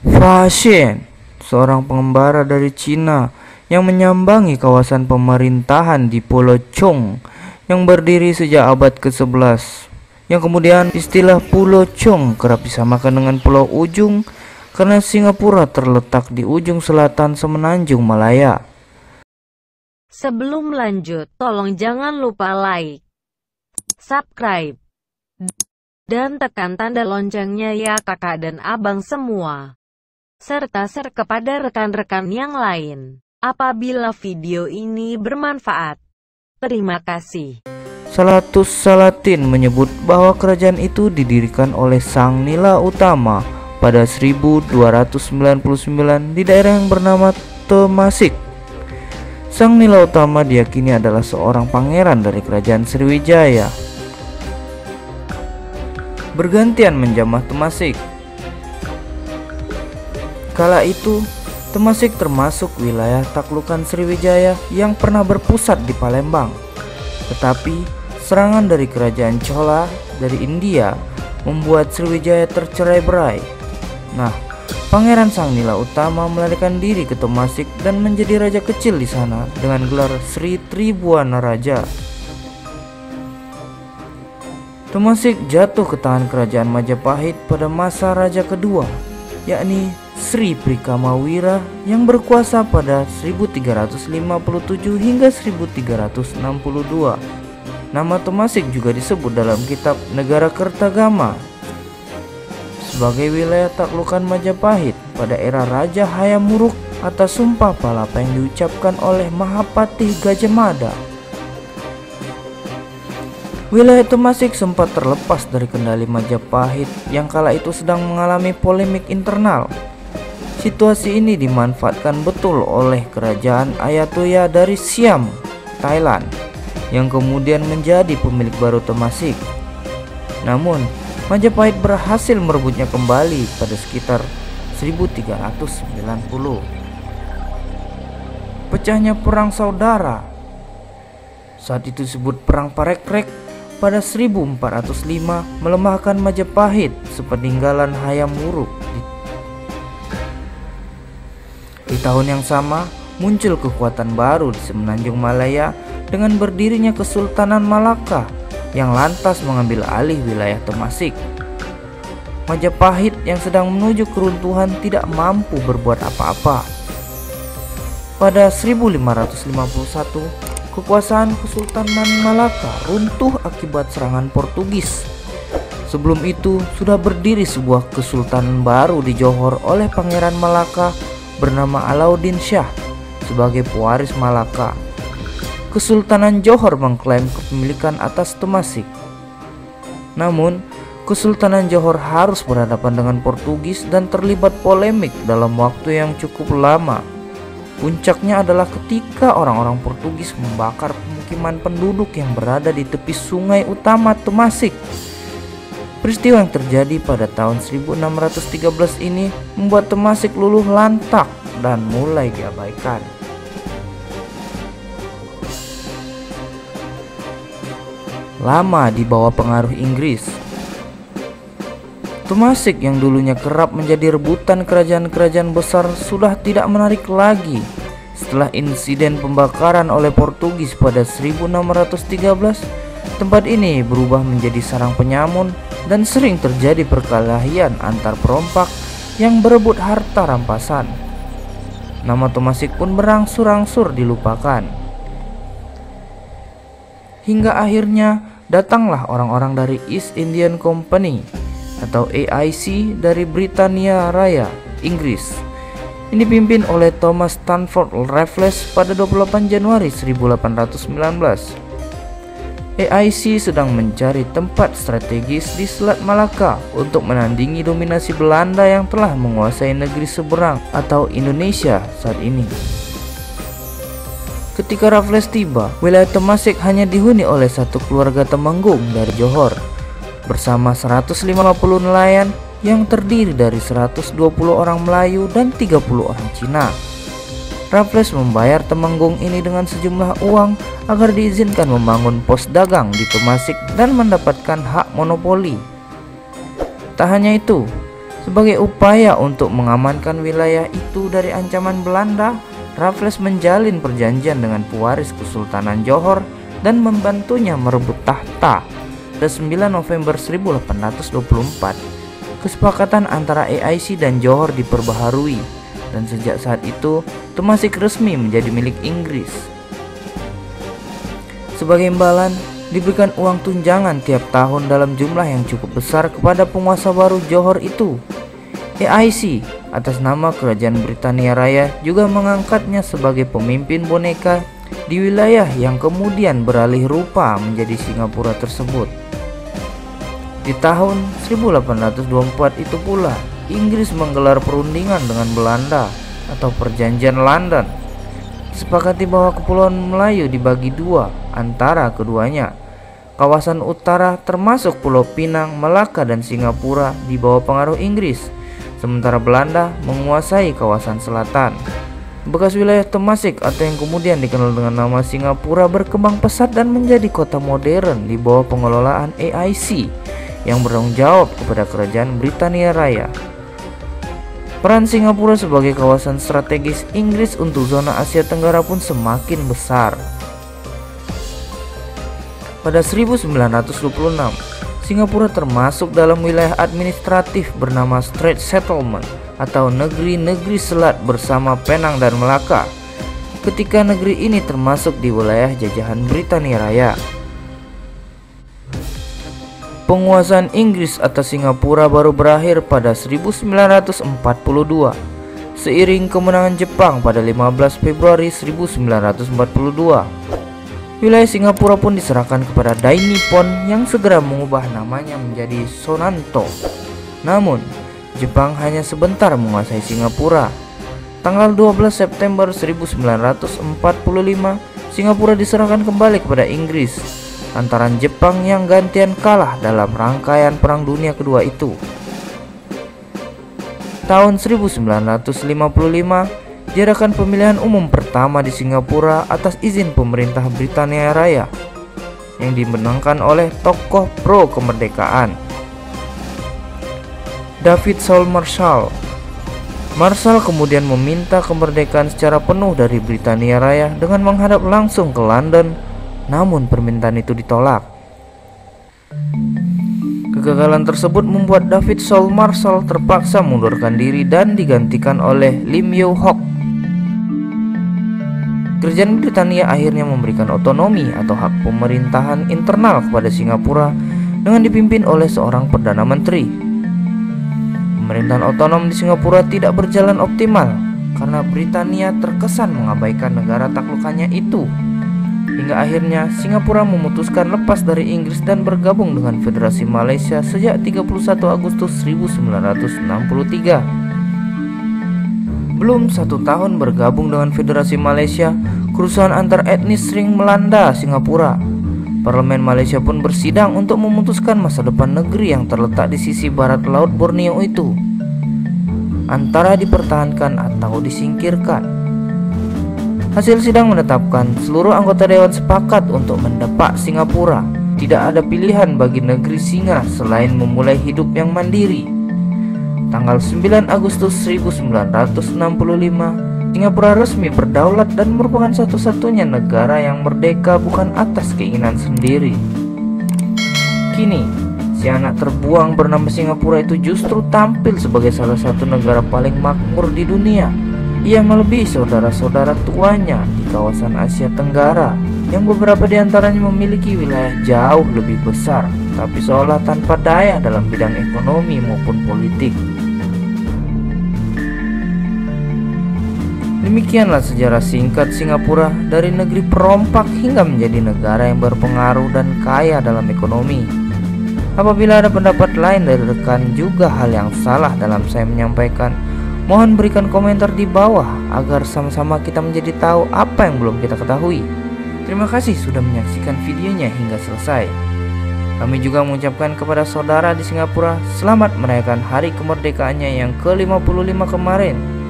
Fa Xian, seorang pengembara dari Cina yang menyambangi kawasan pemerintahan di Pulau Chong yang berdiri sejak abad ke-11, yang kemudian istilah Pulau Chong kerap disamakan dengan Pulau Ujung karena Singapura terletak di ujung selatan semenanjung Malaya. Sebelum lanjut, tolong jangan lupa like, subscribe, dan tekan tanda loncengnya ya kakak dan abang semua. Serta share kepada rekan-rekan yang lain. Apabila video ini bermanfaat. Terima kasih. Salatus Salatin menyebut bahwa kerajaan itu didirikan oleh Sang Nila Utama pada 1299 di daerah yang bernama Temasik. Sang Nila Utama diyakini adalah seorang pangeran dari kerajaan Sriwijaya. Bergantian menjamah Temasik. Kala itu, Temasik termasuk wilayah taklukan Sriwijaya yang pernah berpusat di Palembang. Tetapi, serangan dari kerajaan Chola dari India membuat Sriwijaya tercerai-berai. Nah, Pangeran Sang Nila Utama melarikan diri ke Temasik dan menjadi raja kecil di sana dengan gelar Sri Tribuana Raja. Temasik jatuh ke tangan kerajaan Majapahit pada masa raja kedua, yakni Sri Prikamawira yang berkuasa pada 1357 hingga 1362. Nama Temasik juga disebut dalam kitab Negara Kertagama sebagai wilayah taklukan Majapahit pada era Raja Hayam Wuruk atas sumpah palapa yang diucapkan oleh Mahapatih Gajah Mada. Wilayah Temasik sempat terlepas dari kendali Majapahit yang kala itu sedang mengalami polemik internal. Situasi ini dimanfaatkan betul oleh kerajaan Ayutthaya dari Siam, Thailand, yang kemudian menjadi pemilik baru Temasik. Namun, Majapahit berhasil merebutnya kembali pada sekitar 1390. Pecahnya Perang Saudara, saat itu disebut Perang Parekrek, pada 1405 melemahkan Majapahit sepeninggalan Hayam Wuruk. Di tahun yang sama muncul kekuatan baru di semenanjung Malaya dengan berdirinya Kesultanan Malaka yang lantas mengambil alih wilayah Temasik. Majapahit yang sedang menuju keruntuhan tidak mampu berbuat apa-apa. Pada 1551, kekuasaan Kesultanan Malaka runtuh akibat serangan Portugis. Sebelum itu sudah berdiri sebuah kesultanan baru di Johor oleh Pangeran Malaka bernama Alauddin Shah sebagai pewaris Malaka. Kesultanan Johor mengklaim kepemilikan atas Temasik. Namun, Kesultanan Johor harus berhadapan dengan Portugis dan terlibat polemik dalam waktu yang cukup lama. Puncaknya adalah ketika orang-orang Portugis membakar pemukiman penduduk yang berada di tepi sungai utama Temasik. Peristiwa yang terjadi pada tahun 1613 ini membuat Temasik luluh lantak dan mulai diabaikan. Lama di bawah pengaruh Inggris, Temasik yang dulunya kerap menjadi rebutan kerajaan-kerajaan besar sudah tidak menarik lagi. Setelah insiden pembakaran oleh Portugis pada 1613, tempat ini berubah menjadi sarang penyamun dan sering terjadi perkelahian antar perompak yang berebut harta rampasan. Nama Temasik pun berangsur-angsur dilupakan. Hingga akhirnya datanglah orang-orang dari East Indian Company atau AIC dari Britania Raya, Inggris. Ini dipimpin oleh Thomas Stamford Raffles pada 28 Januari 1819. AIC sedang mencari tempat strategis di Selat Malaka untuk menandingi dominasi Belanda yang telah menguasai negeri seberang atau Indonesia saat ini. Ketika Raffles tiba, wilayah Temasik hanya dihuni oleh satu keluarga Temenggung dari Johor bersama 150 nelayan yang terdiri dari 120 orang Melayu dan 30 orang Cina. Raffles membayar Temenggung ini dengan sejumlah uang agar diizinkan membangun pos dagang di Temasik dan mendapatkan hak monopoli. Tak hanya itu, Sebagai upaya untuk mengamankan wilayah itu dari ancaman Belanda, Raffles menjalin perjanjian dengan pewaris Kesultanan Johor dan membantunya merebut tahta. Pada 9 November 1824, kesepakatan antara AIC dan Johor diperbaharui, dan sejak saat itu Temasik resmi menjadi milik Inggris. Sebagai imbalan, diberikan uang tunjangan tiap tahun dalam jumlah yang cukup besar kepada penguasa baru Johor itu. AIC atas nama Kerajaan Britania Raya juga mengangkatnya sebagai pemimpin boneka di wilayah yang kemudian beralih rupa menjadi Singapura tersebut. Di tahun 1824 itu pula Inggris menggelar perundingan dengan Belanda atau Perjanjian London. Disepakati bahwa Kepulauan Melayu dibagi dua antara keduanya. Kawasan utara termasuk Pulau Pinang, Melaka, dan Singapura di bawah pengaruh Inggris, sementara Belanda menguasai kawasan selatan. Bekas wilayah Temasik atau yang kemudian dikenal dengan nama Singapura berkembang pesat dan menjadi kota modern di bawah pengelolaan AIC yang bertanggung jawab kepada Kerajaan Britania Raya. Peran Singapura sebagai kawasan strategis Inggris untuk zona Asia Tenggara pun semakin besar. Pada 1926, Singapura termasuk dalam wilayah administratif bernama Strait Settlement atau negeri-negeri selat bersama Penang dan Melaka. Ketika negeri ini termasuk di wilayah jajahan Britania Raya. Penguasaan Inggris atas Singapura baru berakhir pada 1942 seiring kemenangan Jepang pada 15 Februari 1942. Wilayah Singapura pun diserahkan kepada Dai Nippon yang segera mengubah namanya menjadi Sonanto. Namun, Jepang hanya sebentar menguasai Singapura. Tanggal 12 September 1945, Singapura diserahkan kembali kepada Inggris, lantaran Jepang yang gantian kalah dalam rangkaian Perang Dunia Kedua itu. Tahun 1955, diadakan pemilihan umum pertama di Singapura atas izin pemerintah Britania Raya yang dimenangkan oleh tokoh pro kemerdekaan, David Saul Marshall. Marshall kemudian meminta kemerdekaan secara penuh dari Britania Raya dengan menghadap langsung ke London, namun permintaan itu ditolak. Kegagalan tersebut membuat David Saul Marshall terpaksa mundurkan diri dan digantikan oleh Lim Yew Hock. Kerajaan Britania akhirnya memberikan otonomi atau hak pemerintahan internal kepada Singapura dengan dipimpin oleh seorang Perdana Menteri. Pemerintahan otonom di Singapura tidak berjalan optimal karena Britania terkesan mengabaikan negara taklukannya itu. Hingga akhirnya Singapura memutuskan lepas dari Inggris dan bergabung dengan Federasi Malaysia sejak 31 Agustus 1963. Belum 1 tahun bergabung dengan Federasi Malaysia, kerusuhan antar etnis sering melanda Singapura. Parlemen Malaysia pun bersidang untuk memutuskan masa depan negeri yang terletak di sisi barat Laut Borneo itu, antara dipertahankan atau disingkirkan. Hasil sidang menetapkan seluruh anggota dewan sepakat untuk mendepak Singapura. Tidak ada pilihan bagi negeri singa selain memulai hidup yang mandiri. Tanggal 9 Agustus 1965, Singapura resmi berdaulat dan merupakan satu-satunya negara yang merdeka bukan atas keinginan sendiri. Kini, si anak terbuang bernama Singapura itu justru tampil sebagai salah satu negara paling makmur di dunia. Ia melebihi saudara-saudara tuanya di kawasan Asia Tenggara yang beberapa di antaranya memiliki wilayah jauh lebih besar, tapi seolah tanpa daya dalam bidang ekonomi maupun politik. Demikianlah sejarah singkat Singapura dari negeri perompak hingga menjadi negara yang berpengaruh dan kaya dalam ekonomi. Apabila ada pendapat lain dari rekan juga hal yang salah dalam saya menyampaikan, mohon berikan komentar di bawah agar sama-sama kita menjadi tahu apa yang belum kita ketahui. Terima kasih sudah menyaksikan videonya hingga selesai. Kami juga mengucapkan kepada saudara di Singapura selamat merayakan hari kemerdekaannya yang ke-55 kemarin.